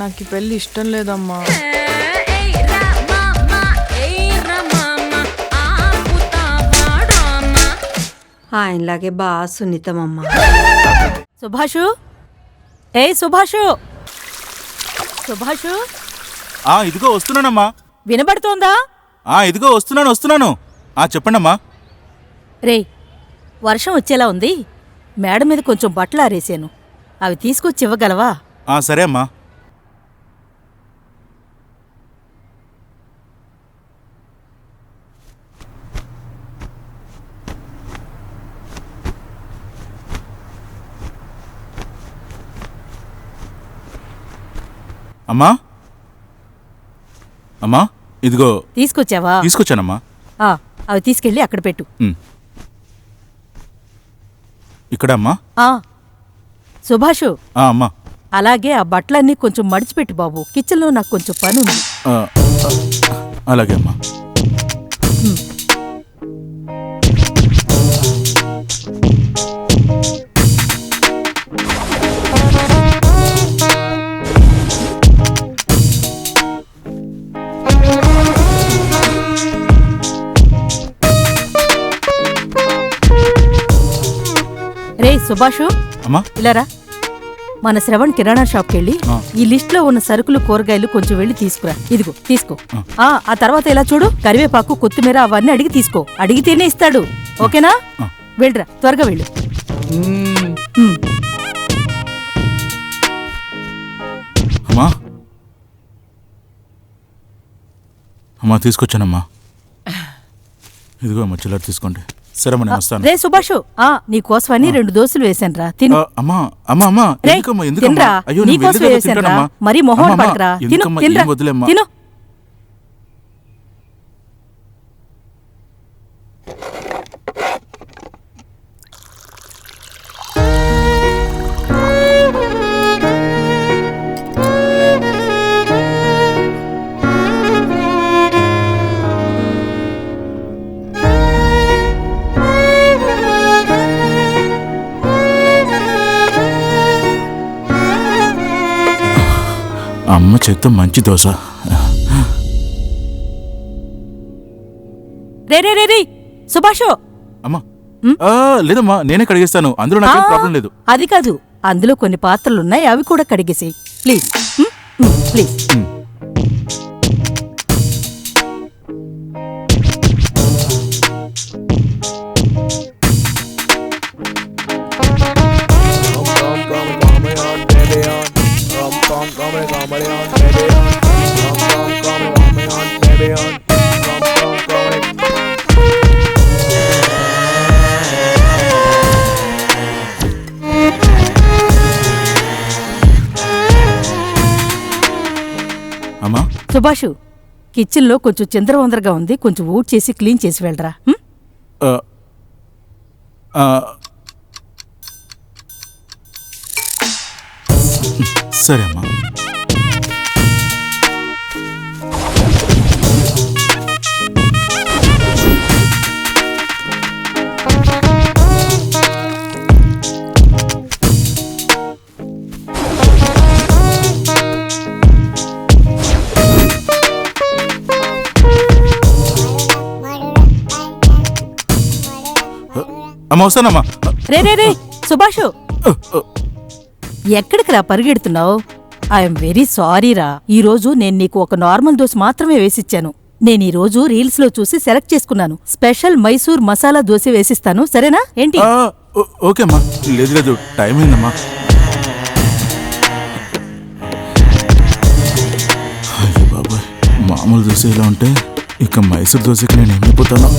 నాకు ఈ పెళ్ళి ఇష్టం లేదమ్మా. ఆయనలాగే బాగా సున్నితమమ్మా. సుభాషు, ఏ సుభాషు, సుభాషు, ఇదిగో వస్తున్నానమ్మా. వినబడుతోందా? ఇదిగో వస్తున్నాను. చెప్పండమ్మా. రే, వర్షం వచ్చేలా ఉంది, మేడ మీద కొంచెం బట్టలు ఆరేసాను, అవి తీసుకొచ్చి ఇవ్వగలవా? సరే అమ్మా. అమ్మా ఇదిగో తీసుకొచ్చావా? తీసుకొచ్చానమ్మా. అవి తీసుకెళ్ళి అక్కడ పెట్టు. ఇక్కడ అమ్మా. సుభాషు, అమ్మా అలాగే ఆ బట్టలన్నీ కొంచెం మడిచిపెట్టు బాబు, కిచెన్లో నాకు కొంచెం పని ఉంది. అలాగే అమ్మా. రే సుభాషు, ఇలారా. మన శ్రవణ్ కిరాణా షాప్కి వెళ్ళి ఈ లిస్ట్ లో ఉన్న సరుకులు కూరగాయలు కొంచెం వెళ్ళి తీసుకురా. ఇదిగో తీసుకో. ఆ తర్వాత ఇలా చూడు, కరివేపాకు కొత్తిమీర అవన్నీ అడిగి తీసుకో, అడిగితేనే ఇస్తాడు. ఓకేనా? వెళ్ళరా, త్వరగా వెళ్ళు. అమ్మా తీసుకొచ్చానమ్మా. ఇదిగో అమ్మా, చిల్లర తీసుకోండి. సరే అమ్మా, నేను వస్తాను. రే సుభాషు, నీకోసమని 2 దోశలు వేసానురా, తిను. నీకోసం వేసానురా, మరీ మొహం పడకరా. తిను. అమ్మ చేత్తో మంచి దోశ. రే సుభాషు. అమ్మా లేదమ్మా, నేనే కడిగేస్తాను, అందులో నాకేం ప్రాబ్లం లేదు. అది కాదు, అందులో కొన్ని పాత్రలున్నాయి, అవి కూడా కడిగేసేయి ప్లీజ్. ప్లీజ్. సుభాషు, కిచెన్లో కొంచెం చిందరవందరగా ఉంది, కొంచెం ఊడ్ చేసి క్లీన్ చేసి వెళ్ళరా. సరే అమ్మా. అమ్మా వస్తానమ్మా. రే సుభాషు, ఎక్కడికి రా పరిగెడుతున్నావు? ఐఎమ్ వెరీ సారీ రా, ఈరోజు నేను నీకు ఒక నార్మల్ దోశ మాత్రమే వేసిచ్చాను. నేను ఈరోజు రీల్స్ లో చూసి సెలెక్ట్ చేసుకున్నాను, స్పెషల్ మైసూర్ మసాలా దోశ వేసిస్తాను, సరేనా? ఏంటి? ఓకే అమ్మా. లేదు టైం అయిందమ్మా. అయ్యో బాబాయ్, మామూలు దోశ ఇలా ఉంటే ఇక మైసూర్ దోశకి నేను ఏమైపోతాను.